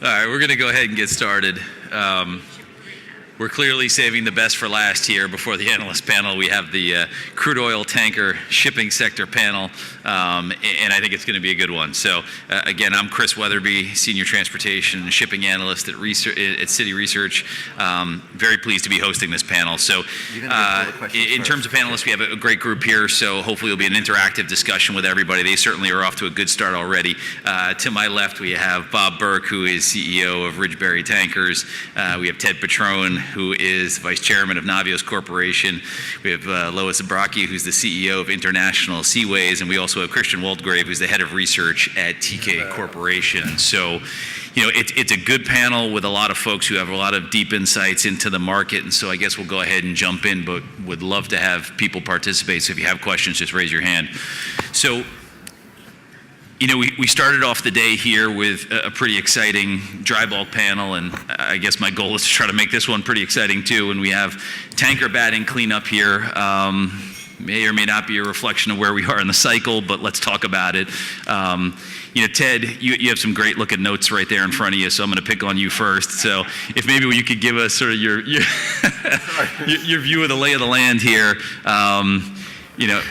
All right, we're going to go ahead and get started. We're clearly saving the best for last here. Before the analyst panel, we have the crude oil tanker shipping sector panel, and I think it's going to be a good one. So again, I'm Chris Wetherbee, Senior Transportation and Shipping Analyst at Citi Research. Very pleased to be hosting this panel. So in terms of panelists, we have a great group here, so hopefully it'll be an interactive discussion with everybody. They certainly are off to a good start already. To my left, we have Bob Burke, who is CEO of Ridgebury Tankers. We have Ted Petrone, who is Vice Chairman of Navios Corporation. We have Lois Zabrocky, who's the CEO of International Seaways, and we also have Waldegrave, who's the Head of Research at Teekay Corporation. So, you know, it's a good panel with a lot of folks who have a lot of deep insights into the market, and so I guess we'll go ahead and jump in, but would love to have people participate, so if you have questions, just raise your hand. So, you know, we started off the day here with a pretty exciting dry bulk panel, and I guess my goal is to try to make this one pretty exciting too. And we have tanker batting cleanup here. May or may not be a reflection of where we are in the cycle, but let's talk about it. You know, Ted, you have some great looking notes right there in front of you, so I'm going to pick on you first. So if maybe you could give us sort of your view of the lay of the land here. You know,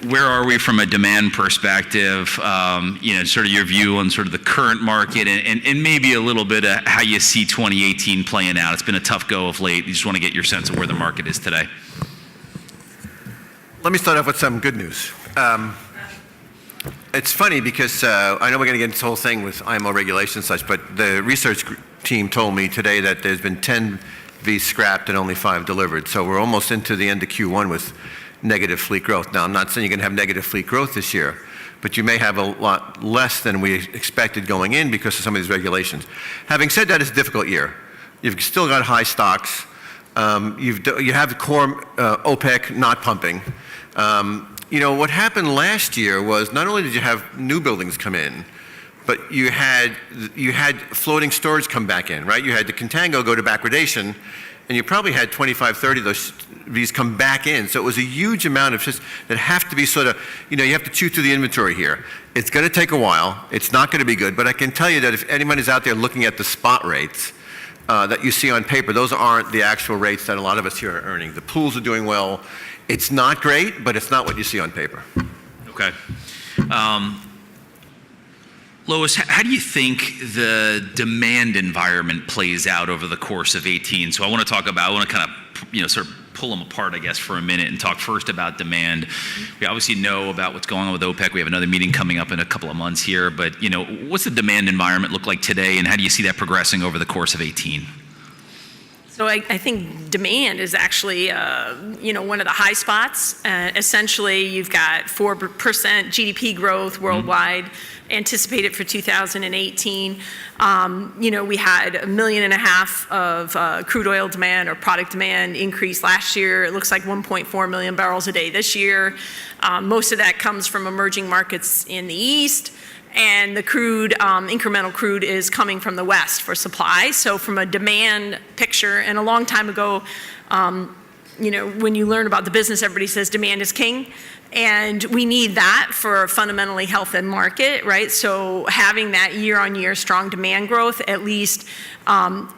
where are we from a demand perspective? You know, sort of your view on sort of the current market and maybe a little bit of how you see 2018 playing out. It's been a tough go of late. You just want to get your sense of where the market is today. Let me start off with some good news. It's funny because I know we're going to get into this whole thing with IMO regulation and such, but the research team told me today that there's been 10 V's scrapped and only 5 delivered. So we're almost into the end of Q1 with negative fleet growth. Now, I'm not saying you're going to have negative fleet growth this year, but you may have a lot less than we expected going in because of some of these regulations. Having said that, it's a difficult year. You've still got high stocks. You have the core OPEC not pumping. You know, what happened last year was not only did you have new buildings come in, but you had floating storage come back in, right? You had the contango go to backwardation, and you probably had 25, 30 of these come back in. So it was a huge amount of just that have to be sort of, you know, you have to chew through the inventory here. It's going to take a while. It's not going to be good. But I can tell you that if anyone is out there looking at the spot rates that you see on paper, those aren't the actual rates that a lot of us here are earning. The pools are doing well. It's not great, but it's not what you see on paper. Okay. Lois, how do you think the demand environment plays out over the course of 18? So I want to kind of, you know, sort of pull them apart, I guess, for a minute and talk first about demand. We obviously know about what's going on with OPEC. We have another meeting coming up in a couple of months here, but, you know, what's the demand environment look like today, and how do you see that progressing over the course of 18? So I think demand is actually, you know, one of the high spots. Essentially, you've got 4% GDP growth worldwide anticipated for 2018. You know, we had 1.5 million of crude oil demand or product demand increase last year. It looks like 1.4 million barrels a day this year. Most of that comes from emerging markets in the East. And the crude, incremental crude is coming from the West for supply. So from a demand picture, and a long time ago, you know, when you learn about the business, everybody says demand is king. And we need that for a fundamentally healthy market, right? So having that year-on-year strong demand growth at least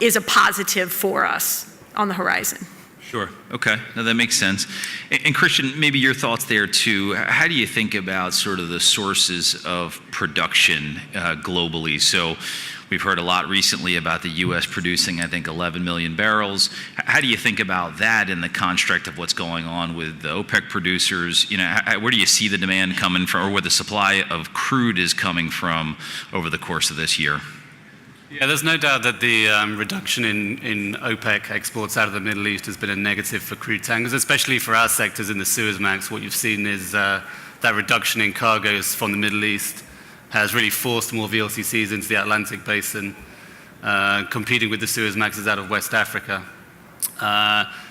is a positive for us on the horizon. Sure. Okay. No, that makes sense. And Christian, maybe your thoughts there too. How do you think about sort of the sources of production globally? So we've heard a lot recently about the U.S. producing, I think, 11 million barrels. How do you think about that in the construct of what's going on with the OPEC producers? You know, where do you see the demand coming from, or where the supply of crude is coming from over the course of this year? Yeah, there's no doubt that the reduction in OPEC exports out of the Middle East has been a negative for crude tankers, especially for our sectors in the Suezmax. What you've seen is that reduction in cargoes from the Middle East has really forced more VLCCs into the Atlantic basin, competing with the Suezmaxes out of West Africa.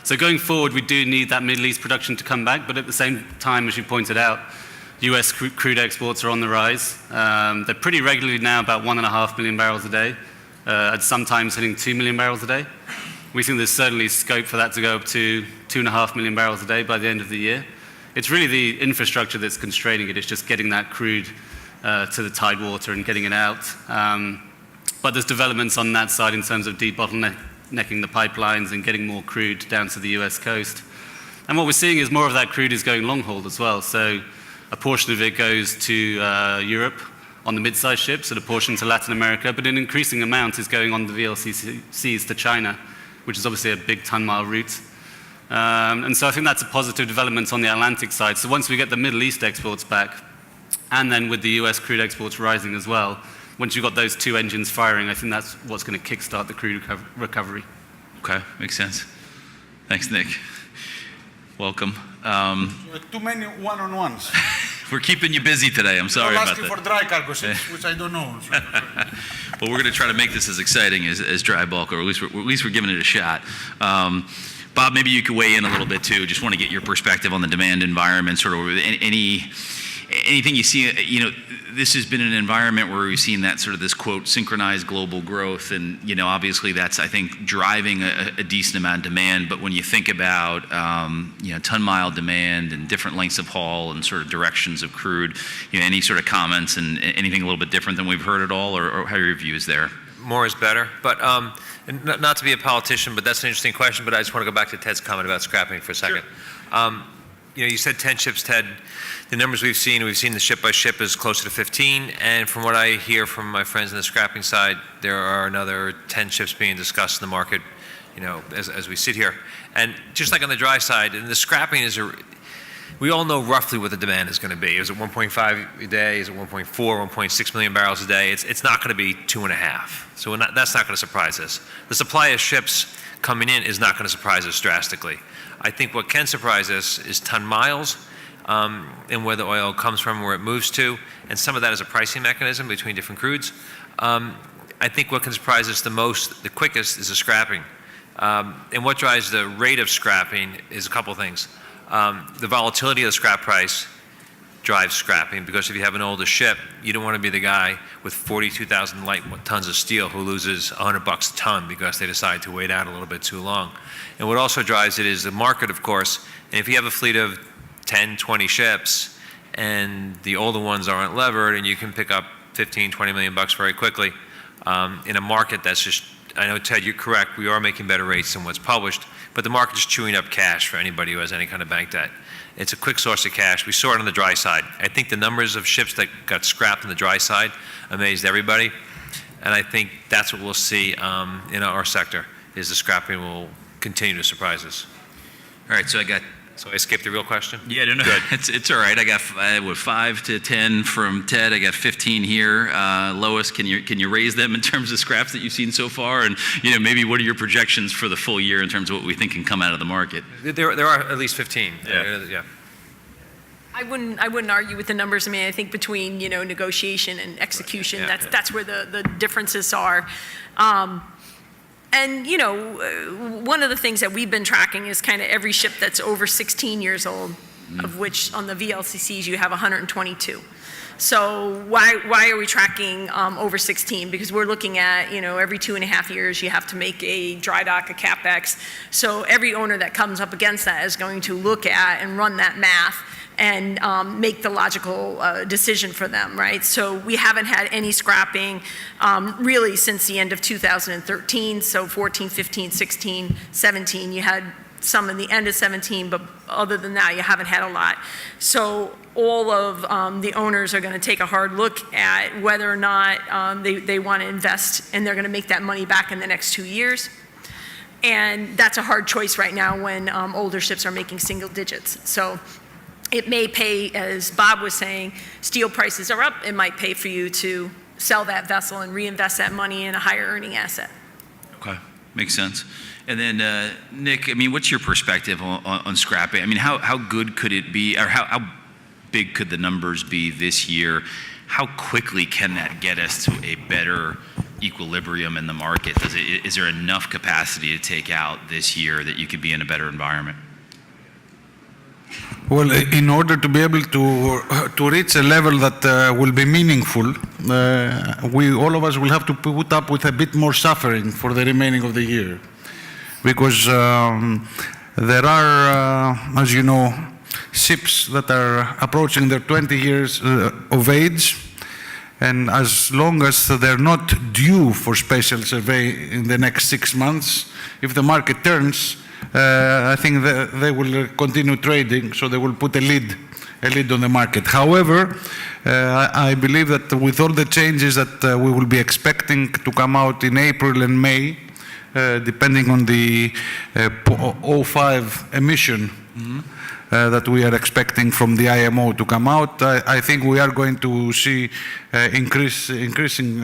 So going forward, we do need that Middle East production to come back, but at the same time, as you pointed out, US crude exports are on the rise. They're pretty regularly now about 1.5 million barrels a day, and sometimes hitting 2 million barrels a day. We think there's certainly scope for that to go up to 2.5 million barrels a day by the end of the year. It's really the infrastructure that's constraining it. It's just getting that crude to the tidewater and getting it out. But there's developments on that side in terms of debottlenecking the pipelines and getting more crude down to the US coast. And what we're seeing is more of that crude is going long haul as well. So a portion of it goes to Europe on the mid-sized ships and a portion to Latin America, but an increasing amount is going on the VLCCs to China, which is obviously a big ton-mile route. And so I think that's a positive development on the Atlantic side. So once we get the Middle East exports back, and then with the US crude exports rising as well, once you've got those two engines firing, I think that's what's going to kickstart the crude recovery. Okay, makes sense. Thanks, Nick. Welcome. Too many one-on-ones. We're keeping you busy today. I'm sorry I'm about asking that. for dry cargo ships, which I don't know. Well, we're going to try to make this as exciting as dry bulk, or at least we're giving it a shot. Bob, maybe you could weigh in a little bit too. Just want to get your perspective on the demand environment. Sort of anything you see. You know, this has been an environment where we've seen that sort of this quote synchronized global growth, and you know, obviously that's I think driving a decent amount of demand. But when you think about you know ton-mile demand and different lengths of haul and sort of directions of crude, you know, any sort of comments and anything a little bit different than we've heard at all, or how are your views there? More is better, but and not to be a politician, but that's an interesting question. But I just want to go back to Ted's comment about scrapping for a second. Sure. You know, you said 10 ships, Ted. The numbers we've seen the ship by ship is closer to 15, and from what I hear from my friends on the scrapping side, there are another 10 ships being discussed in the market, you know, as we sit here. And just like on the dry side, and the scrapping we all know roughly what the demand is going to be. Is it 1.5 a day? Is it 1.4, 1.6 million barrels a day? It's not going to be 2.5. So that's not going to surprise us. The supply of ships coming in is not going to surprise us drastically. I think what can surprise us is ton miles and where the oil comes from, where it moves to, and some of that is a pricing mechanism between different crudes. I think what can surprise us the quickest is the scrapping. And what drives the rate of scrapping is a couple things. The volatility of the scrap price drives scrapping, because if you have an older ship, you don't want to be the guy with 42,000 light tons of steel who loses $100 a ton because they decide to wait out a little bit too long. And what also drives it is the market, of course. And if you have a fleet of 10, 20 ships and the older ones aren't levered, and you can pick up 15, 20 million bucks very quickly in a market that's just, I know, Ted, you're correct, we are making better rates than what's published, but the market is chewing up cash for anybody who has any kind of bank debt. It's a quick source of cash. We saw it on the dry side. I think the numbers of ships that got scrapped on the dry side amazed everybody, and I think that's what we'll see in our sector, is the scrapping will continue to surprise us. All right, so I skipped the real question? Yeah, no. It's all right. I got 5 to 10 from Ted. I got 15 here. Lois, can you raise them in terms of scraps that you've seen so far? And you know, maybe what are your projections for the full year in terms of what we think can come out of the market? There are at least 15. Yeah. I wouldn't argue with the numbers. I mean, I think between, you know, negotiation and execution, that's where the differences are. And, you know, one of the things that we've been tracking is kind of every ship that's over 16 years old, of which on the VLCCs you have 122. So why are we tracking over 16? Because we're looking at, you know, every 2.5 years you have to make a dry dock, a CapEx. So every owner that comes up against that is going to look at and run that math and make the logical decision for them, right? So we haven't had any scrapping really since the end of 2013, so 14, 15, 16, 17. You had some in the end of 17, but other than that, you haven't had a lot. So all of the owners are gonna take a hard look at whether or not they wanna invest, and they're gonna make that money back in the next 2 years. And that's a hard choice right now when older ships are making single digits. So it may pay, as Bob was saying, steel prices are up, it might pay for you to sell that vessel and reinvest that money in a higher earning asset. Okay, makes sense. And then, Nick, I mean, what's your perspective on scrapping? I mean, how good could it be, or how big could the numbers be this year? How quickly can that get us to a better equilibrium in the market? Is there enough capacity to take out this year that you could be in a better environment? Well, in order to be able to reach a level that will be meaningful, all of us will have to put up with a bit more suffering for the remaining of the year, because there are, as you know, ships that are approaching their 20 years of age, And as long as they're not due for special survey in the next 6 months, if the market turns, I think they will continue trading, so they will put a lid on the market. However, I believe that with all the changes that we will be expecting to come out in April and May, depending on the 05 emission that we are expecting from the IMO to come out, I think we are going to see increasing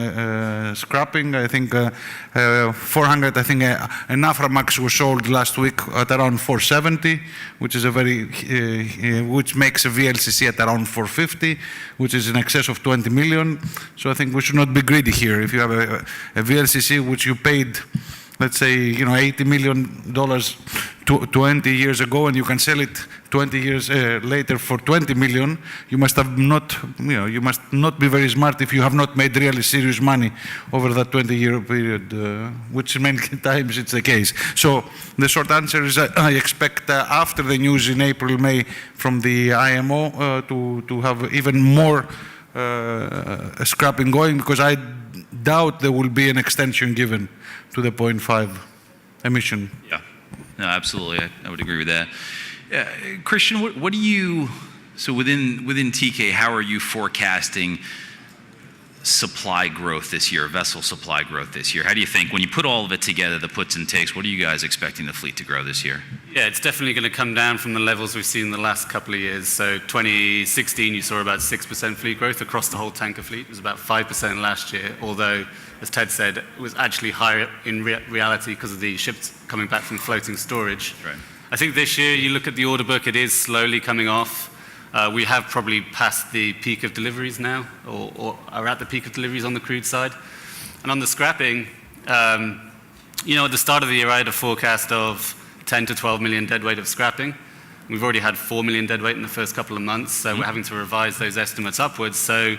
scrapping. I think 400. I think an Aframax was sold last week at around 470, which is which makes a VLCC at around 450, which is in excess of 20 million. So I think we should not be greedy here. If you have a VLCC which you paid, let's say, $80 million 20 years ago, and you can sell it 20 years later for 20 million, you must not be very smart if you have not made really serious money over that 20-year period, which many times it's the case. So the short answer is I expect after the news in April, May from the IMO to have even more scrapping going, because I doubt there will be an extension given to the 0.5 emission. Yeah, no, absolutely. I would agree with that. Christian, what do you, so within Teekay, how are you forecasting supply growth this year, vessel supply growth this year? How do you think, when you put all of it together, the puts and takes, what are you guys expecting the fleet to grow this year? Yeah, it's definitely going to come down from the levels we've seen in the last couple of years. So 2016, you saw about 6% fleet growth across the whole tanker fleet. It was about 5% last year, although, as Ted said, it was actually higher in reality because of the ships coming back from floating storage. Right. I think this year, you look at the order book, it is slowly coming off. We have probably passed the peak of deliveries now, or are at the peak of deliveries on the crude side. And on the scrapping, at the start of the year, I had a forecast of 10 to 12 million deadweight of scrapping. We've already had 4 million deadweight in the first couple of months, so we're having to revise those estimates upwards. So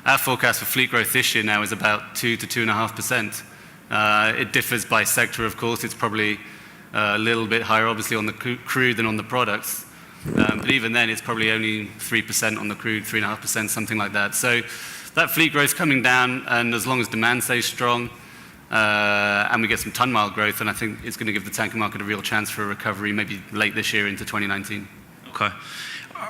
our forecast for fleet growth this year now is about 2 to 2.5%. It differs by sector, of course. It's probably a little bit higher, obviously, on the crude than on the products. But even then, it's probably only 3% on the crude, 3.5%, something like that. So that fleet growth is coming down, and as long as demand stays strong and we get some ton-mile growth, then I think it's going to give the tanker market a real chance for a recovery, maybe late this year into 2019. Okay.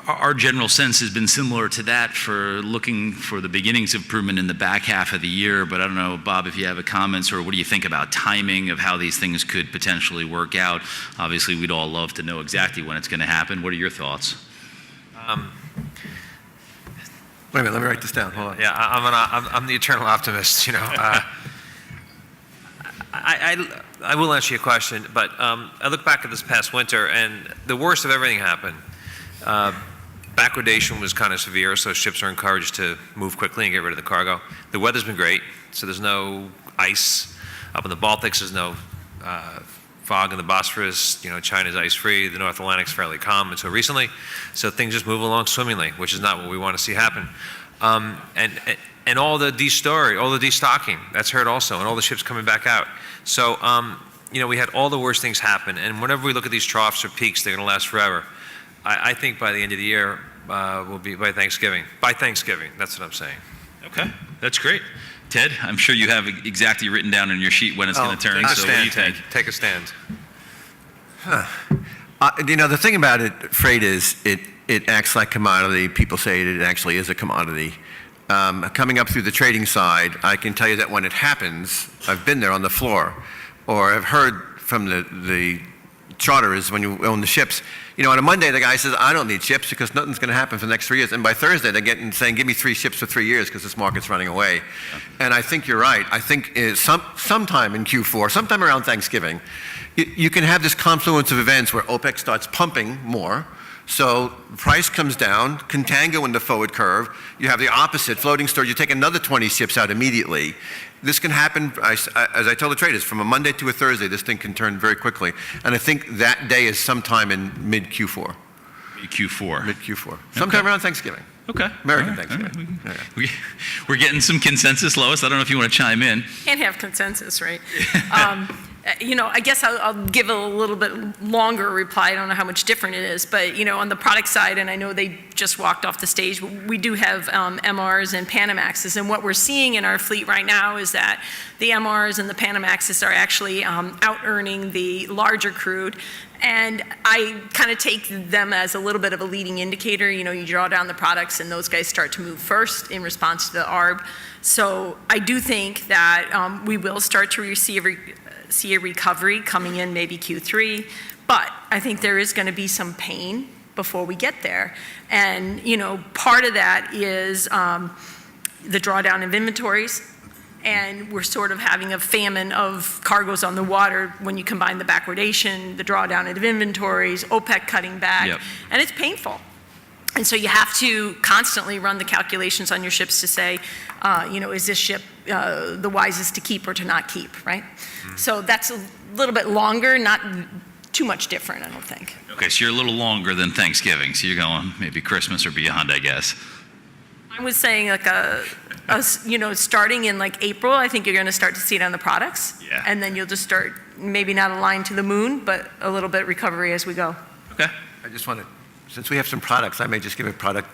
Our general sense has been similar to that, for looking for the beginnings of improvement in the back half of the year. But I don't know, Bob, if you have a comments, or what do you think about timing of how these things could potentially work out? Obviously, we'd all love to know exactly when it's going to happen. What are your thoughts? Wait a minute, let me write this down. Hold on. Yeah, I'm the eternal optimist, I will answer your question, but I look back at this past winter, and the worst of everything happened. Backwardation was kind of severe, so ships are encouraged to move quickly and get rid of the cargo. The weather's been great, so there's no ice up in the Baltics. There's no fog in the Bosphorus. China's ice-free. The North Atlantic's fairly calm until recently, so things just move along swimmingly, which is not what we want to see happen. And all the destocking, that's hurt also, and all the ships coming back out. So, we had all the worst things happen, and whenever we look at these troughs or peaks, they're going to last forever. I think by the end of the year, will be by Thanksgiving. By Thanksgiving, that's what I'm saying. Okay, that's great. Ted, I'm sure you have exactly written down on your sheet when it's going to turn. Take a So stand, what do you think? Ted. Take a stand. The thing about it, freight is it acts like commodity. People say it actually is a commodity. Coming up through the trading side, I can tell you that when it happens, I've been there on the floor, or I've heard from the charterers when you own the ships. On a Monday, the guy says, I don't need ships because nothing's going to happen for the next 3 years. And by Thursday, they're getting saying, give me 3 ships for 3 years because this market's running away. Yeah. And I think you're right. I think sometime in Q4, sometime around Thanksgiving, you can have this confluence of events where OPEC starts pumping more. So price comes down, contango in the forward curve. You have the opposite, floating storage. You take another 20 ships out immediately. This can happen, as I tell the traders, from a Monday to a Thursday, this thing can turn very quickly. And I think that day is sometime in mid-Q4. Mid-Q4. Mid-Q4. Sometime around Thanksgiving. Okay. American Thanksgiving. Right. We're getting some consensus, Lois. I don't know if you want to chime in. Can't have consensus, right? I guess I'll give a little bit longer reply. I don't know how much different it is, but, on the product side, and I know they just walked off the stage, we do have MRs and Panamaxes, and what we're seeing in our fleet right now is that the MRs and the Panamaxes are actually out-earning the larger crude, and I kind of take them as a little bit of a leading indicator. You draw down the products, and those guys start to move first in response to the ARB. So I do think that we will start to see a recovery coming in maybe Q3, but I think there is going to be some pain before we get there. And, part of that is the drawdown of inventories, and we're sort of having a famine of cargoes on the water when you combine the backwardation, the drawdown of inventories, OPEC cutting back, and it's painful. And so you have to constantly run the calculations on your ships to say, is this ship the wisest to keep or to not keep, right? So that's a little bit longer, not too much different, I don't think. Okay, so you're a little longer than Thanksgiving, so you're going maybe Christmas or beyond, I guess. I was saying like starting in like April, I think you're going to start to see it on the products. Yeah. And then you'll just start, maybe not a line to the moon, but a little bit recovery as we go. Okay. I just want to, since we have some products, I may just give a product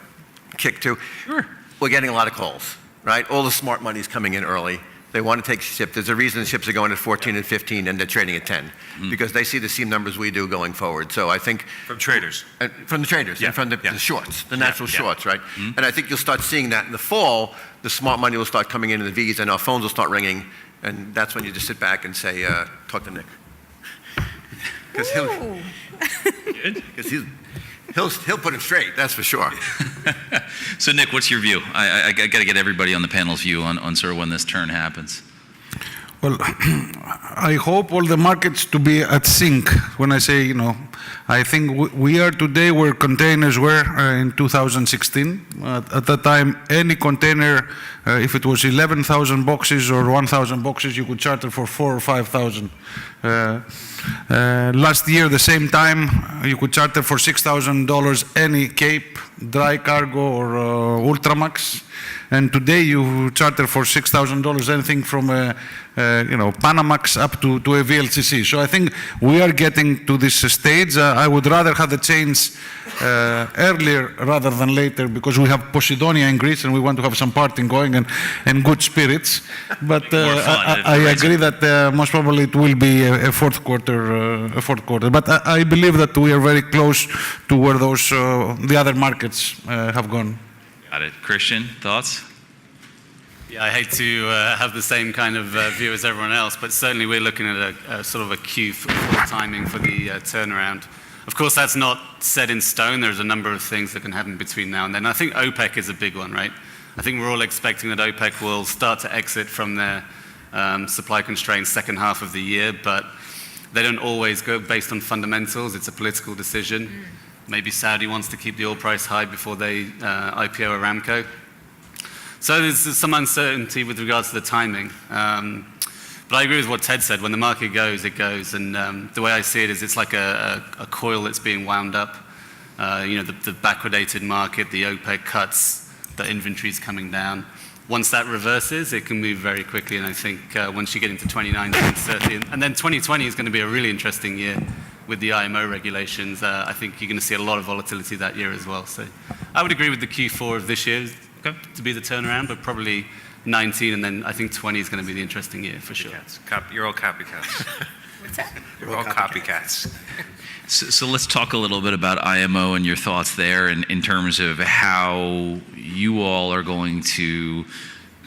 kick too. Sure. We're getting a lot of calls, right? All the smart money is coming in early. They want to take ships. There's a reason the ships are going at 14 and 15 and they're trading at 10 because they see the same numbers we do going forward. So I think From traders. from the traders and from the shorts, the natural shorts, right? And I think you'll start seeing that in the fall. The smart money will start coming into the V's and our phones will start ringing, and that's when you just sit back and say, talk to Nick. Because he'll put it straight, that's for sure. So Nick, what's your view? I got to get everybody on the panel's view on sort of when this turn happens. Well, I hope all the markets to be at sync. When I say, I think we are today where containers were in 2016. At that time, any container, if it was 11,000 boxes or 1,000 boxes, you could charter for 4,000 or 5,000. Last year, the same time, you could charter for $6,000 any Cape, dry cargo, or Ultramax. And today you charter for $6,000 anything from Panamax up to a VLCC. So I think we are getting to this stage. I would rather have the change earlier rather than later because we have Posidonia in Greece and we want to have some partying going and good spirits. But I agree that most probably it will be a fourth quarter. But I believe that we are very close to where those the other markets have gone. Got it. Christian, thoughts? Yeah, I hate to have the same kind of view as everyone else, but certainly we're looking at a sort of a Q4 timing for the turnaround. Of course, that's not set in stone. There's a number of things that can happen between now and then. I think OPEC is a big one, right? I think we're all expecting that OPEC will start to exit from their supply constraints second half of the year, but they don't always go based on fundamentals. It's a political decision. Maybe Saudi wants to keep the oil price high before they IPO Aramco. So there's some uncertainty with regards to the timing. But I agree with what Ted said. When the market goes, it goes. And the way I see it is it's like a coil that's being wound up. The backwardated market, the OPEC cuts, the inventory's coming down. Once that reverses, it can move very quickly. And I think once you get into 2019, 30, and then 2020 is going to be a really interesting year with the IMO regulations. I think you're going to see a lot of volatility that year as well. So I would agree with the Q4 of this year to be the turnaround, but probably 19, and then I think 20 is going to be the interesting year for sure. You're all copycats. What's that? You're all copycats. So let's talk a little bit about IMO and your thoughts there in terms of how you all are going to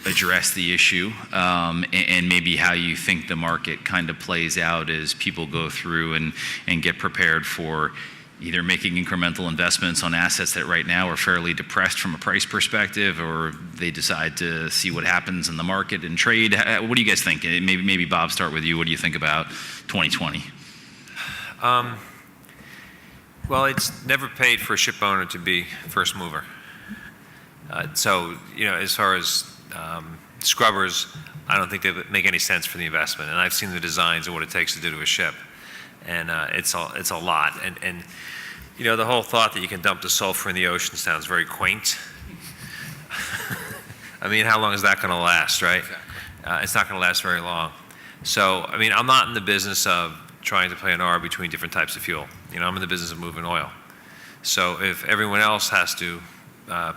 address the issue and maybe how you think the market kind of plays out as people go through and get prepared for either making incremental investments on assets that right now are fairly depressed from a price perspective, or they decide to see what happens in the market and trade. What do you guys think? Maybe Bob, start with you. What do you think about 2020? Well, it's never paid for a ship owner to be first mover. So, as far as scrubbers, I don't think they make any sense for the investment. And I've seen the designs of what it takes to do to a ship. And it's a lot. And the whole thought that you can dump the sulfur in the ocean sounds very quaint. I mean, how long is that going to last, right? It's not going to last very long. So, I mean, I'm not in the business of trying to play an arb between different types of fuel. You know, I'm in the business of moving oil. So if everyone else has to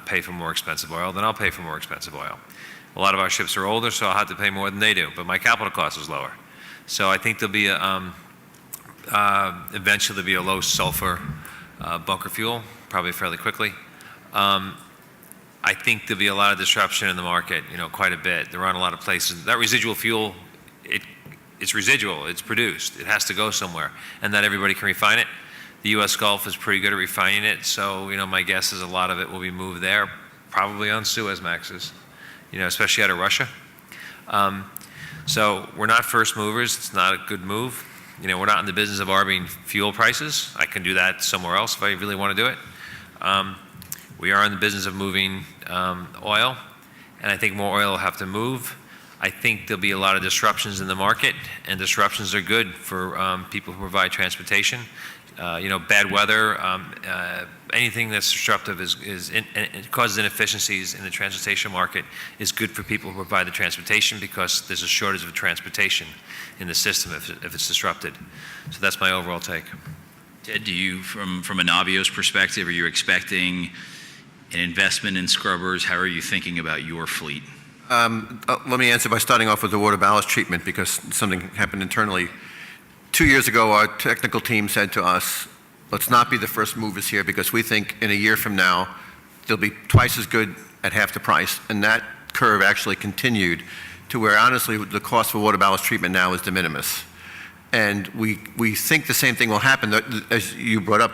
pay for more expensive oil, then I'll pay for more expensive oil. A lot of our ships are older, so I'll have to pay more than they do, but my capital cost is lower. So I think there'll be eventually there'll be a low sulfur bunker fuel, probably fairly quickly. I think there'll be a lot of disruption in the market, you know, quite a bit. There aren't a lot of places. That residual fuel, it's residual, it's produced. It has to go somewhere, and not everybody can refine it. The U.S. Gulf is pretty good at refining it, so, you know, my guess is a lot of it will be moved there, probably on Suezmaxes, you know, especially out of Russia. So we're not first movers. It's not a good move. You know, we're not in the business of arbing fuel prices. I can do that somewhere else if I really want to do it. We are in the business of moving oil, and I think more oil will have to move. I think there'll be a lot of disruptions in the market, and disruptions are good for people who provide transportation. You know, bad weather, anything that's disruptive it causes inefficiencies in the transportation market is good for people who provide the transportation, because there's a shortage of transportation in the system if it's disrupted. So that's my overall take. Ted, do you, from a Navios perspective, are you expecting an investment in scrubbers? How are you thinking about your fleet? Let me answer by starting off with the water ballast treatment, because something happened internally. 2 years ago, our technical team said to us, let's not be the first movers here, because we think in a year from now, they'll be twice as good at half the price. And that curve actually continued to where, honestly, the cost for water ballast treatment now is de minimis. And we think the same thing will happen. As you brought up,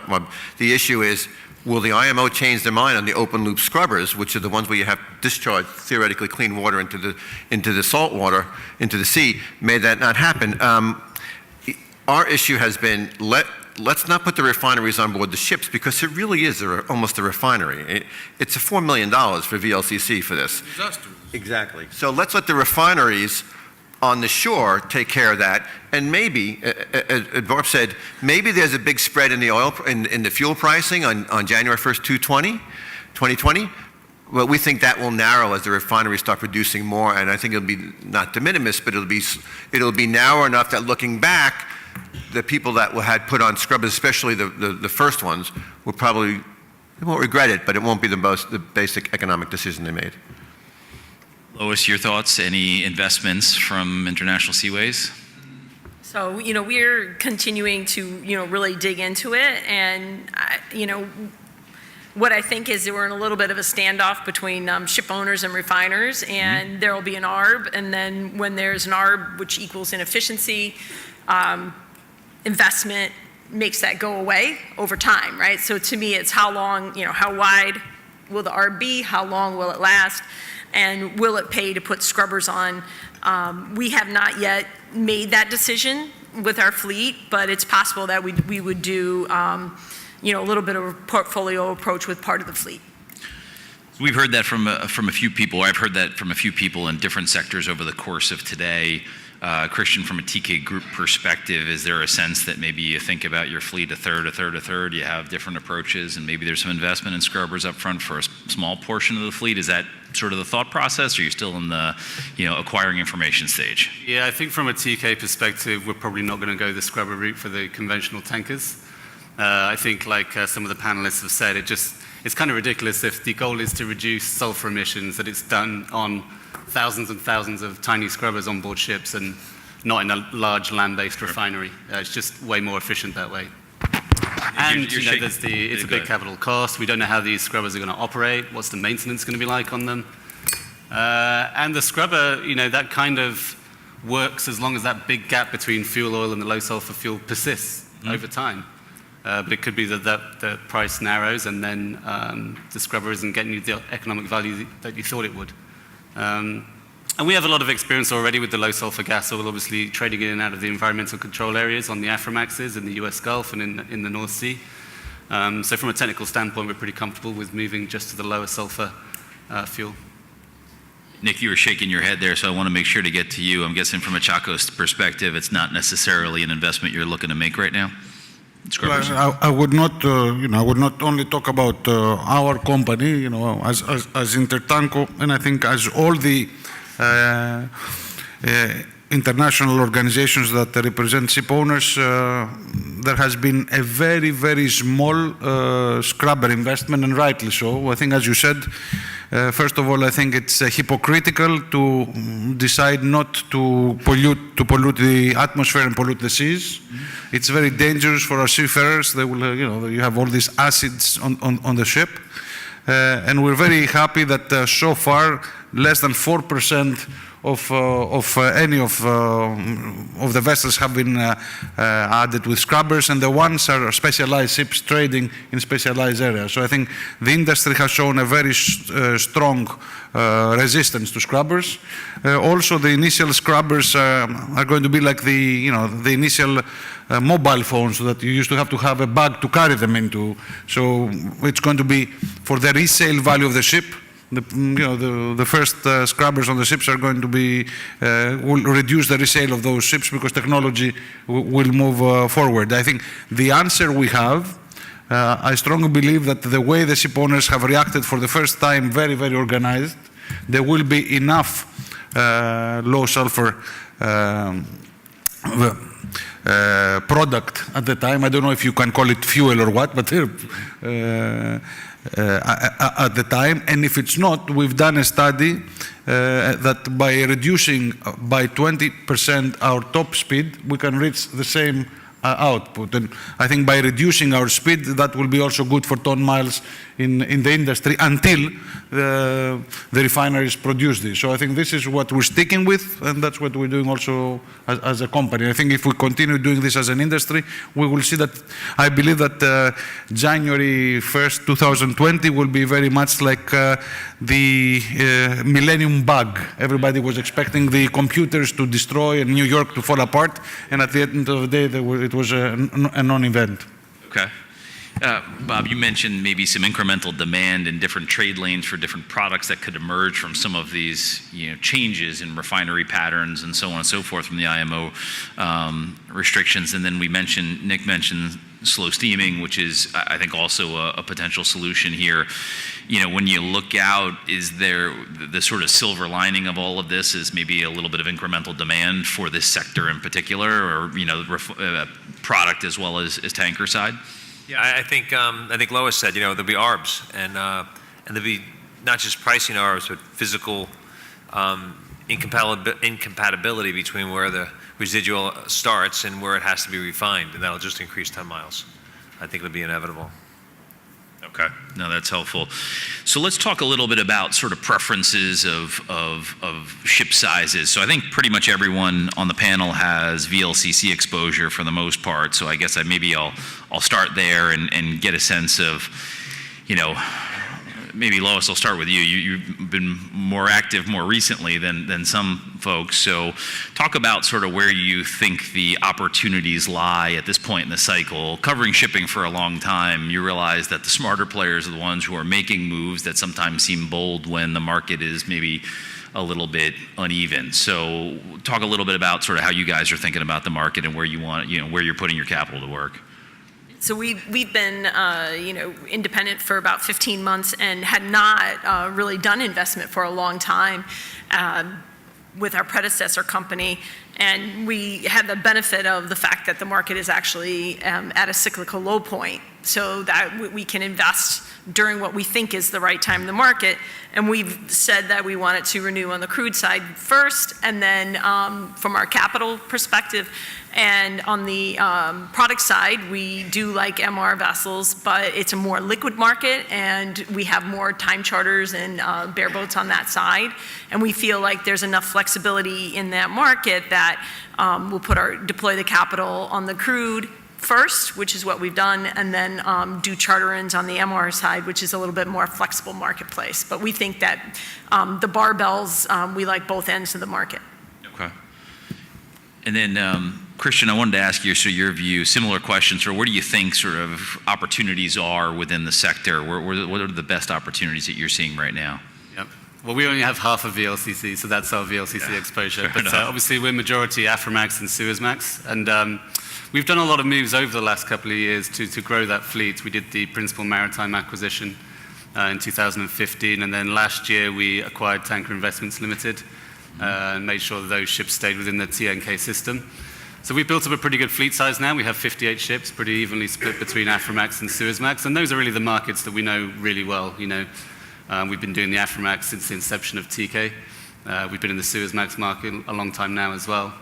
the issue is, will the IMO change their mind on the open loop scrubbers, which are the ones where you have discharged theoretically clean water into the salt water, into the sea? May that not happen? Our issue has been, let's not put the refineries on board the ships, because it really is almost a refinery. It's $4 million for VLCC for this. Disaster. Exactly. So let's let the refineries on the shore take care of that. And maybe, as Barb said, maybe there's a big spread in the oil, in the fuel pricing on January 1st, 2020. Well, we think that will narrow as the refineries start producing more, and I think it'll be not de minimis, but it'll be narrow enough that looking back, the people that had put on scrubbers, especially the first ones, will probably, they won't regret it, but it won't be the basic economic decision they made. Lois, your thoughts? Any investments from International Seaways? So, you know, we're continuing to, you know, really dig into it. And, you know, what I think is that we're in a little bit of a standoff between ship owners and refiners, and there will be an ARB. And then when there's an ARB, which equals inefficiency, investment makes that go away over time, right? So to me, it's how long, you know, how wide will the ARB be? How long will it last? And will it pay to put scrubbers on? We have not yet made that decision with our fleet, but it's possible that we would do, you know, a little bit of a portfolio approach with part of the fleet. We've heard that from a few people. I've heard that from a few people in different sectors over the course of today. Christian, from a Teekay group perspective, is there a sense that maybe you think about your fleet a third, you have different approaches, and maybe there's some investment in scrubbers up front for a small portion of the fleet? Is that sort of the thought process, or are you still in the, you know, acquiring information stage? Yeah, I think from a Teekay perspective, we're probably not going to go the scrubber route for the conventional tankers. I think, like some of the panelists have said, it's kind of ridiculous if the goal is to reduce sulfur emissions, that it's done on thousands and thousands of tiny scrubbers on board ships and not in a large land-based refinery. It's just way more efficient that way. And you know, it's a big capital cost. We don't know how these scrubbers are going to operate. What's the maintenance going to be like on them? And the scrubber, you know, that kind of works as long as that big gap between fuel oil and the low sulfur fuel persists over time. But it could be that the price narrows, and then the scrubber isn't getting you the economic value that you thought it would. And we have a lot of experience already with the low sulfur gas oil, obviously trading in and out of the environmental control areas on the Aframaxes in the US Gulf and in the North Sea. So from a technical standpoint, we're pretty comfortable with moving just to the lower sulfur fuel. Nick, you were shaking your head there, so I want to make sure to get to you. I'm guessing from a Tsakos perspective, it's not necessarily an investment you're looking to make right now? Well, I would not, you know, I would not only talk about our company, you know, as INTERTANKO, and I think as all the international organizations that represent ship owners, there has been a very, very small scrubber investment, and rightly so. I think, as you said, first of all, I think it's hypocritical to decide not to pollute the atmosphere and pollute the seas. Mm-hmm. It's very dangerous for our seafarers. They will, you have all these acids on the ship. And we're very happy that so far, less than 4% of any of the vessels have been added with scrubbers, and the ones are specialized ships trading in specialized areas. So I think the industry has shown a very strong resistance to scrubbers. Also, the initial scrubbers are going to be like the initial mobile phones that you used to have a bag to carry them into. So it's going to be for the resale value of the ship. The first scrubbers on the ships are going to be will reduce the resale of those ships because technology will move forward. I think the answer we have, I strongly believe that the way the ship owners have reacted for the first time, very, very organized, there will be enough low sulfur product at the time. I don't know if you can call it fuel or what, but at the time, and if it's not, we've done a study that by reducing by 20% our top speed, we can reach the same output. And I think by reducing our speed, that will be also good for ton miles in the industry until the refineries produce this. So I think this is what we're sticking with, and that's what we're doing also as a company. I think if we continue doing this as an industry, we will see that, I believe that January 1st, 2020 will be very much like the millennium bug. Everybody was expecting the computers to destroy and New York to fall apart, and at the end of the day, it was a non-event. Okay. Bob, you mentioned maybe some incremental demand in different trade lanes for different products that could emerge from some of these, changes in refinery patterns and so on and so forth from the IMO restrictions. And then Nick mentioned slow steaming, which is, I think, also a potential solution here. When you look out, is there the sort of silver lining of all of this is maybe a little bit of incremental demand for this sector in particular, or product as well as tanker side? Yeah, I think Lois said, there'll be ARBs, and there'll be not just pricing ARBs, but physical incompatibility between where the residual starts and where it has to be refined, and that'll just increase ton miles. I think it'll be inevitable. Okay, no, that's helpful. So let's talk a little bit about sort of preferences of ship sizes. So I think pretty much everyone on the panel has VLCC exposure for the most part. So I guess I'll start there and get a sense of, maybe Lois, I'll start with you. You've been more active more recently than some folks. So talk about sort of where you think the opportunities lie at this point in the cycle. Covering shipping for a long time, you realize that the smarter players are the ones who are making moves that sometimes seem bold when the market is maybe a little bit uneven. So talk a little bit about sort of how you guys are thinking about the market and where you want, where you're putting your capital to work. So we've been, independent for about 15 months and had not really done investment for a long time with our predecessor company. And we had the benefit of the fact that the market is actually at a cyclical low point, so that we can invest during what we think is the right time in the market. And we've said that we wanted to renew on the crude side first, and then from our capital perspective. And on the product side, we do like MR vessels, but it's a more liquid market, and we have more time charters and bareboats on that side. And we feel like there's enough flexibility in that market that we'll deploy the capital on the crude first, which is what we've done, and then do charter-ins on the MR side, which is a little bit more flexible marketplace. But we think that the barbells, we like both ends of the market. Okay. And then, Christian, I wanted to ask you, so your view, similar question, sort of where do you think sort of opportunities are within the sector? What are the best opportunities that you're seeing right now? Yep. Well, we only have half of VLCC, so that's our VLCC exposure. But obviously, we're majority Aframax and Suezmax, and we've done a lot of moves over the last couple of years to grow that fleet. We did the Principal Maritime acquisition in 2015, and then last year we acquired Tanker Investments Limited. and made sure that those ships stayed within the TNK system. So we built up a pretty good fleet size now. We have 58 ships, pretty evenly split between Aframax and Suezmax, and those are really the markets that we know really well. We've been doing the Aframax since the inception of Teekay. We've been in the Suezmax market a long time now as well.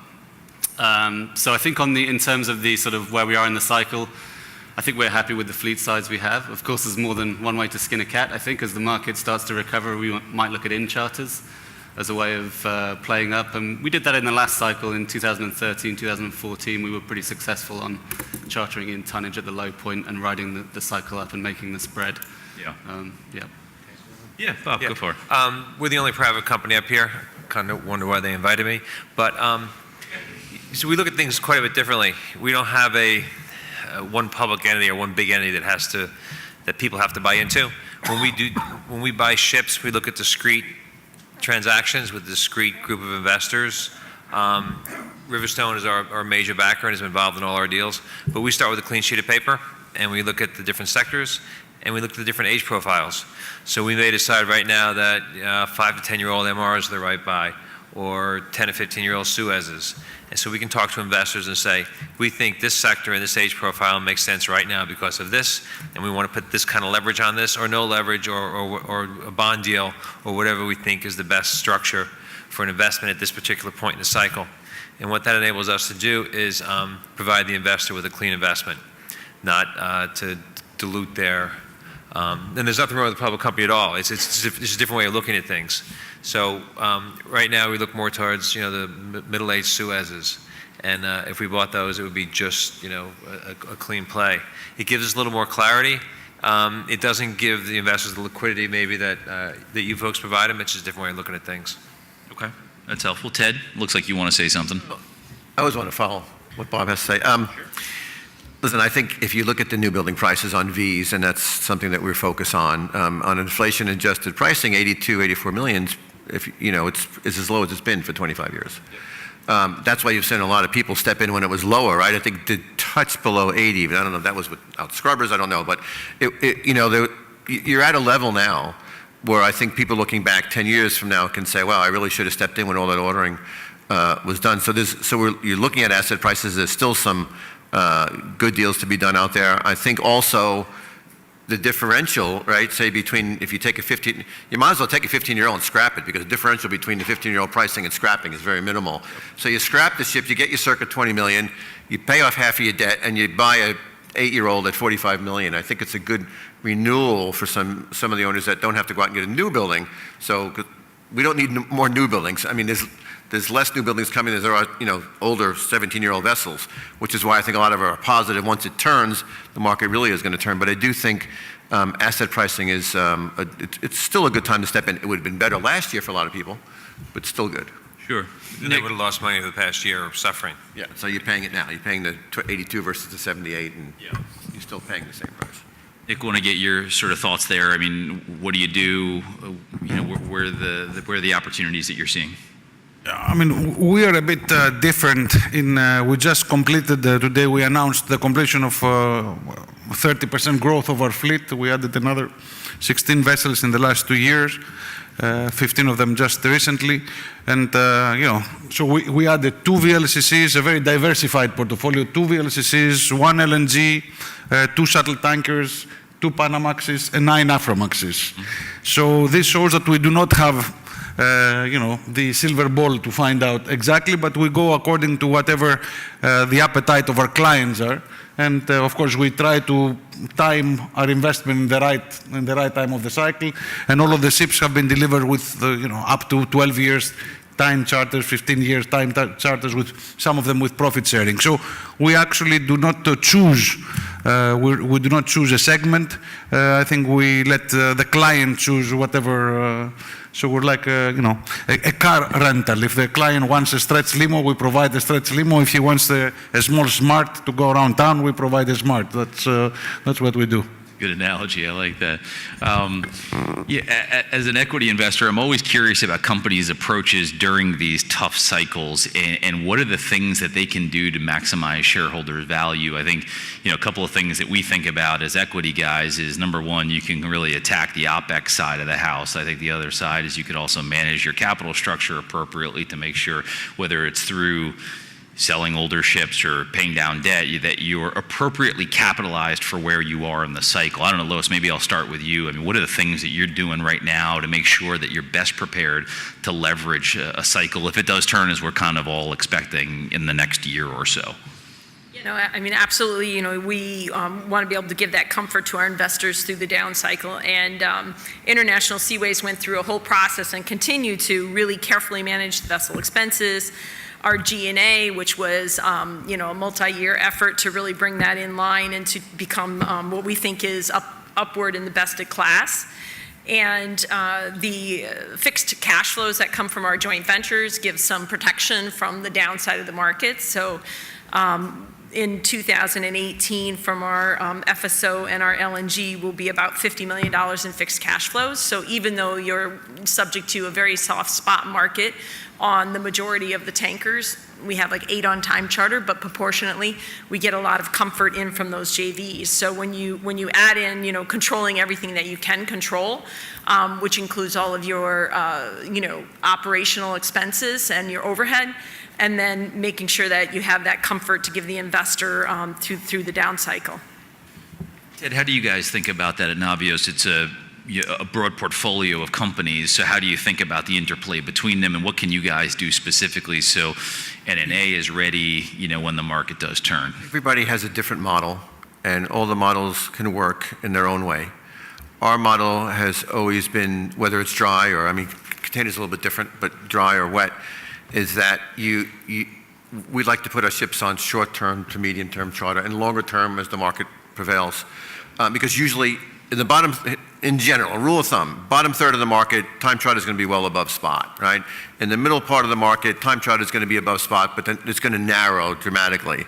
So I think in terms of the sort of where we are in the cycle, I think we're happy with the fleet size we have. Of course, there's more than one way to skin a cat. I think as the market starts to recover, we might look at in-charters as a way of playing up. And we did that in the last cycle in 2013, 2014. We were pretty successful on chartering in tonnage at the low point and riding the cycle up and making the spread. Yeah. Yeah. Yeah, Bob, go for it. We're the only private company up here. Kind of wonder why they invited me. But so we look at things quite a bit differently. We don't have one public entity or one big entity that people have to buy into. When we buy ships, we look at discrete transactions with a discrete group of investors. Riverstone is our major backer and has been involved in all our deals. But we start with a clean sheet of paper, and we look at the different sectors, and we look at the different age profiles. So we may decide right now that 5 to 10-year-old MRs are the right buy, or 10 to 15-year-old Suezes. And so we can talk to investors and say, we think this sector and this age profile makes sense right now because of this, and we want to put this kind of leverage on this, or no leverage, or a bond deal, or whatever we think is the best structure for an investment at this particular point in the cycle. And what that enables us to do is provide the investor with a clean investment, not to dilute their... and there's nothing wrong with the public company at all. It's just a different way of looking at things. So right now we look more towards the middle-aged Suezes, and if we bought those, it would be just a clean play. It gives us a little more clarity. It doesn't give the investors the liquidity maybe that you folks provide them. It's just a different way of looking at things. Okay, that's helpful. Ted, looks like you want to say something. I always want to follow what Bob has to say. Listen, I think if you look at the new building prices on Vs, and that's something that we're focused on inflation-adjusted pricing, 82, 84 million, it's as low as it's been for 25 years. That's why you've seen a lot of people step in when it was lower, right? I think the touch below 80, but I don't know if that was without scrubbers, I don't know. But, you're at a level now where I think people looking back 10 years from now can say, wow, I really should have stepped in when all that ordering was done. So you're looking at asset prices. There's still some good deals to be done out there. I think also the differential, right, say between, if you take you might as well take a 15-year-old and scrap it, because the differential between the 15-year-old pricing and scrapping is very minimal. So you scrap the ship, you get your circa 20 million, you pay off half of your debt, and you buy a 8-year-old at 45 million. I think it's a good renewal for some of the owners that don't have to go out and get a new building. So we don't need more new buildings. I mean, there's less new buildings coming as there are, older 17-year-old vessels, which is why I think a lot of them are positive. Once it turns, the market really is going to turn. But I do think asset pricing is, it's still a good time to step in. It would have been better last year for a lot of people, but still good. Sure. They would have lost money over the past year of suffering. Yeah, so you're paying it now. You're paying the 82 versus the 78, and you're still paying the same price. Nick, want to get your sort of thoughts there. I mean, what do you do? Where are the opportunities that you're seeing? I mean, we are a bit different we just completed, today we announced the completion of 30% growth of our fleet. We added another 16 vessels in the last 2 years, 15 of them just recently. And, so we added 2 VLCCs, a very diversified portfolio, 2 VLCCs, 1 LNG, 2 shuttle tankers, 2 Panamaxes, and 9 Aframaxes. So this shows that we do not have the silver ball to find out exactly, but we go according to whatever the appetite of our clients are. And of course, we try to time our investment in the right time of the cycle. And all of the ships have been delivered with up to 12 years time charters, 15 years time charters, with some of them with profit sharing. So we actually do not choose. We do not choose a segment. I think we let the client choose whatever. So we're like a car rental. If the client wants a stretch limo, we provide a stretch limo. If he wants a small Smart to go around town, we provide a Smart. That's what we do. Good analogy. I like that. As an equity investor, I'm always curious about companies' approaches during these tough cycles, and what are the things that they can do to maximize shareholder value. I think, a couple of things that we think about as equity guys is, number one, you can really attack the OpEx side of the house. I think the other side is you could also manage your capital structure appropriately to make sure, whether it's through selling older ships or paying down debt, that you're appropriately capitalized for where you are in the cycle. I don't know, Lois, maybe I'll start with you. I mean, what are the things that you're doing right now to make sure that you're best prepared to leverage a cycle if it does turn as we're kind of all expecting in the next year or so? Absolutely. We want to be able to give that comfort to our investors through the down cycle. And International Seaways went through a whole process and continue to really carefully manage the vessel expenses. Our G&A, which was, a multi-year effort to really bring that in line and to become what we think is upward in the best of class. And the fixed cash flows that come from our joint ventures give some protection from the downside of the market. So in 2018, from our FSO and our LNG will be about $50 million in fixed cash flows. So even though you're subject to a very soft spot market on the majority of the tankers, we have like 8 on time charter, but proportionately we get a lot of comfort in from those JVs. So when you add in, controlling everything that you can control, which includes all of your, operational expenses and your overhead, and then making sure that you have that comfort to give the investor through the down cycle. Ted, how do you guys think about that at Navios? It's a broad portfolio of companies, so how do you think about the interplay between them, and what can you guys do specifically so NNA is ready, when the market does turn? Everybody has a different model, and all the models can work in their own way. Our model has always been, whether it's dry or, container's a little bit different, but dry or wet, is that we like to put our ships on short-term to medium-term charter and longer-term as the market prevails. Because usually, in general, a rule of thumb, bottom third of the market, time charter is going to be well above spot, right? In the middle part of the market, time charter is going to be above spot, but then it's going to narrow dramatically.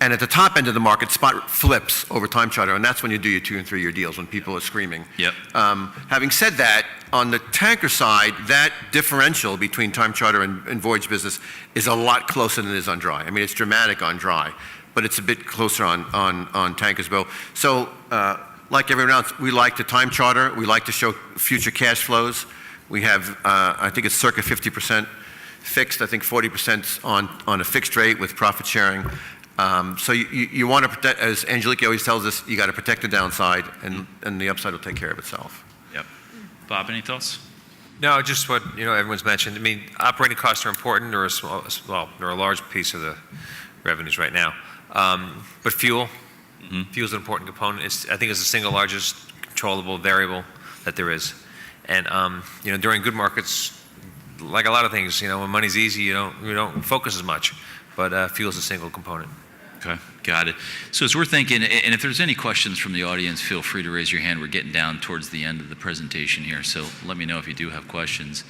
And at the top end of the market, spot flips over time charter, and that's when you do your 2 and 3 year deals when people are screaming. Yep. Having said that, on the tanker side, that differential between time charter and voyage business is a lot closer than it is on dry. It's dramatic on dry, but it's a bit closer on tankers, Bill. So, like everyone else, we like to time charter. We like to show future cash flows. We have, I think it's circa 50% fixed. I think 40% on a fixed rate with profit sharing. So you want to protect, as Angelique always tells us, you got to protect the downside, and the upside will take care of itself. Yep. Bob, any thoughts? No, just what everyone's mentioned. Operating costs are important. They're they're a large piece of the revenues right now. But fuel. Fuel is an important component. I think it's the single largest controllable variable that there is. And during good markets, like a lot of things, when money's easy, you don't focus as much. But fuel is a single component. Okay, got it. So as we're thinking, and if there's any questions from the audience, feel free to raise your hand. We're getting down towards the end of the presentation here, so let me know if you do have questions.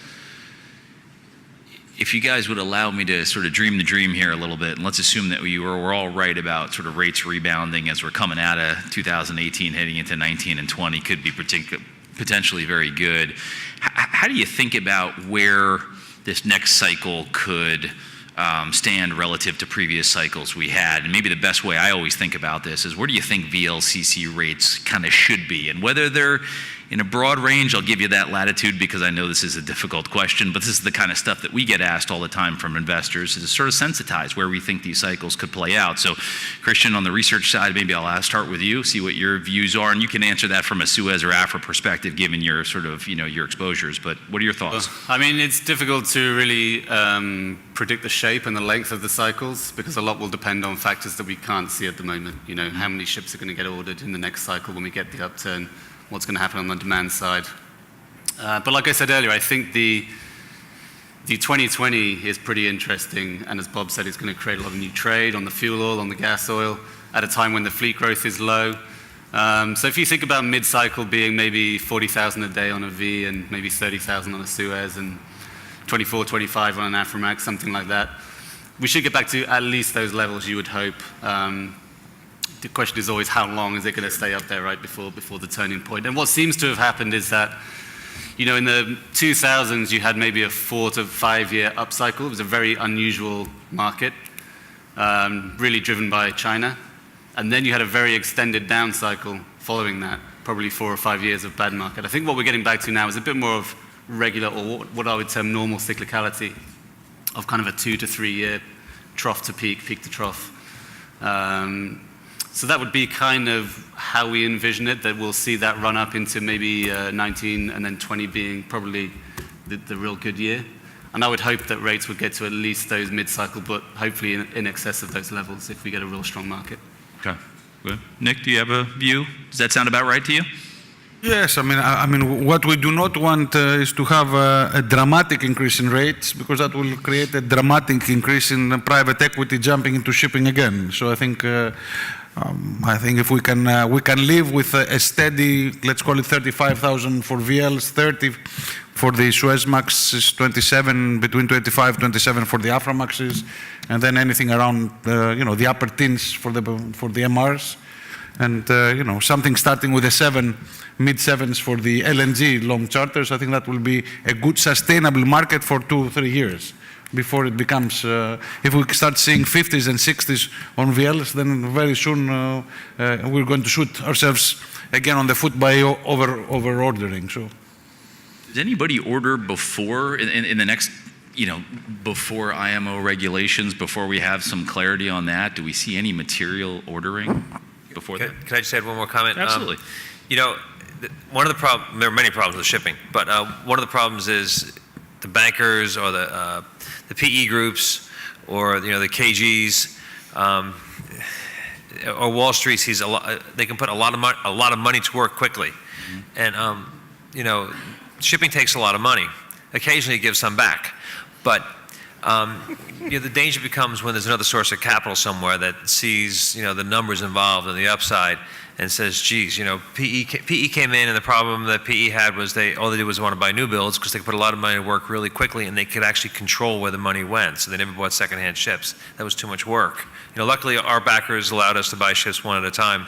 If you guys would allow me to sort of dream the dream here a little bit, and let's assume that we're all right about sort of rates rebounding as we're coming out of 2018, heading into 19 and 20 could be potentially very good. How do you think about where this next cycle could stand relative to previous cycles we had? And maybe the best way I always think about this is, where do you think VLCC rates kind of should be? And whether they're in a broad range, I'll give you that latitude because I know this is a difficult question, but this is the kind of stuff that we get asked all the time from investors, is to sort of sensitize where we think these cycles could play out. So Christian, on the research side, maybe I'll start with you, see what your views are, and you can answer that from a Suez or Afra perspective given your sort of, your exposures, but what are your thoughts? It's difficult to really predict the shape and the length of the cycles because a lot will depend on factors that we can't see at the moment. How many ships are going to get ordered in the next cycle when we get the upturn, what's going to happen on the demand side. But like I said earlier, I think the 2020 is pretty interesting, and as Bob said, it's going to create a lot of new trade on the fuel oil, on the gas oil, at a time when the fleet growth is low. So if you think about mid-cycle being maybe 40,000 a day on a V and maybe 30,000 on a Suez and 24, 25 on an Aframax, something like that, we should get back to at least those levels, you would hope. The question is always how long is it going to stay up there right before the turning point? And what seems to have happened is that, you know, in the 2000s you had maybe a 4 to 5 year upcycle. It was a very unusual market, really driven by China. And then you had a very extended down cycle following that, probably 4 or 5 years of bad market. I think what we're getting back to now is a bit more of regular, or what I would term normal cyclicality, of kind of a 2 to 3 year trough to peak, peak to trough. So that would be kind of how we envision it, that we'll see that run up into maybe 19 and then 20 being probably the real good year. And I would hope that rates would get to at least those mid-cycle, but hopefully in excess of those levels if we get a real strong market. Okay, good. Nick, do you have a view? Does that sound about right to you? Yes, I mean, what we do not want is to have a dramatic increase in rates, because that will create a dramatic increase in private equity jumping into shipping again. So I think if we can live with a steady, let's call it 35,000 for VLs, 30 for the Suezmaxes, 27, between 25, 27 for the Aframaxes, and then anything around, the upper teens for the MRs. And, something starting with a 7, mid-7s for the LNG long charters. I think that will be a good sustainable market for 2 or 3 years before it becomes, if we start seeing 50s and 60s on VLs, then very soon we're going to shoot ourselves again on the foot by over-ordering. So, Does anybody order before, in the next, before IMO regulations, before we have some clarity on that? Do we see any material ordering before that? Can I just add one more comment? Absolutely. One of the problems, there are many problems with shipping, but one of the problems is the bankers or the PE groups or the KGs or Wall Street sees they can put a lot of money to work quickly, and shipping takes a lot of money. Occasionally, it gives some back, but the danger becomes when there's another source of capital somewhere that sees the numbers involved and the upside and says, geez, PE came in, and the problem that PE had was all they did was want to buy new builds because they could put a lot of money to work really quickly, and they could actually control where the money went. So they never bought secondhand ships. That was too much work. Luckily, our backers allowed us to buy ships one at a time.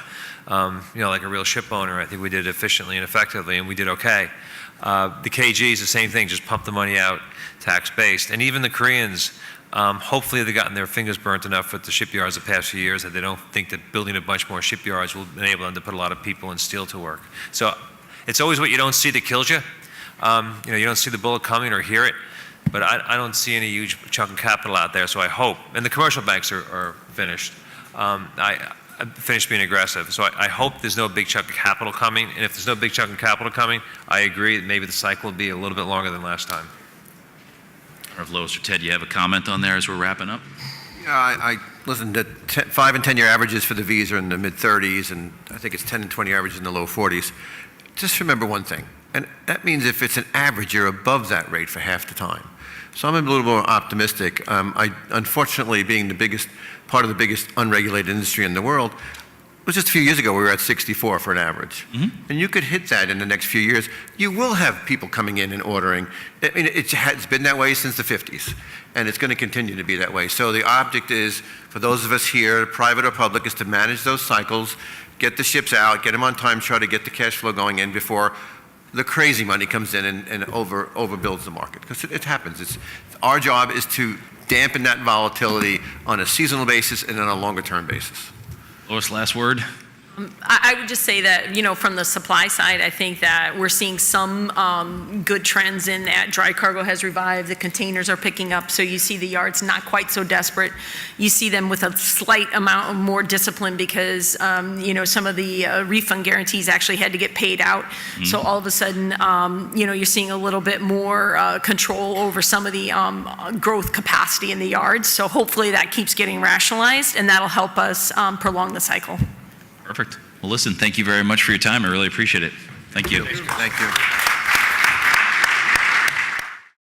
Like a real ship owner, I think we did it efficiently and effectively, and we did okay. The KGs, the same thing, just pump the money out, tax-based. And even the Koreans, hopefully they've gotten their fingers burnt enough with the shipyards the past few years that they don't think that building a bunch more shipyards will enable them to put a lot of people and steel to work. So it's always what you don't see that kills you. You don't see the bullet coming or hear it, but I don't see any huge chunk of capital out there, so I hope. And the commercial banks are finished. I finished being aggressive. So I hope there's no big chunk of capital coming, and if there's no big chunk of capital coming, I agree that maybe the cycle will be a little bit longer than last time. Or if Lois or Ted, you have a comment on there as we're wrapping up? Yeah, I listen, the 5 and 10 year averages for the Vs are in the mid-30s, and I think it's 10 and 20 averages in the low 40s. Just remember one thing, and that means if it's an average, you're above that rate for half the time. So I'm a little more optimistic. Unfortunately, being part of the biggest unregulated industry in the world, it was just a few years ago we were at 64 for an average. And you could hit that in the next few years. You will have people coming in and ordering. I mean, it's been that way since the 50s, and it's going to continue to be that way. So the object is, for those of us here, private or public, is to manage those cycles, get the ships out, get them on time charter, get the cash flow going in before the crazy money comes in and overbuilds the market. Because it happens. Our job is to dampen that volatility on a seasonal basis and on a longer term basis. Lois, last word? I would just say that, from the supply side, I think that we're seeing some good trends in that dry cargo has revived, the containers are picking up, so you see the yards not quite so desperate. You see them with a slight amount of more discipline because, some of the refund guarantees actually had to get paid out. So all of a sudden, you're seeing a little bit more control over some of the growth capacity in the yards. So hopefully that keeps getting rationalized, and that'll help us prolong the cycle. Perfect. Well, listen, thank you very much for your time. I really appreciate it. Thank you. Thank you.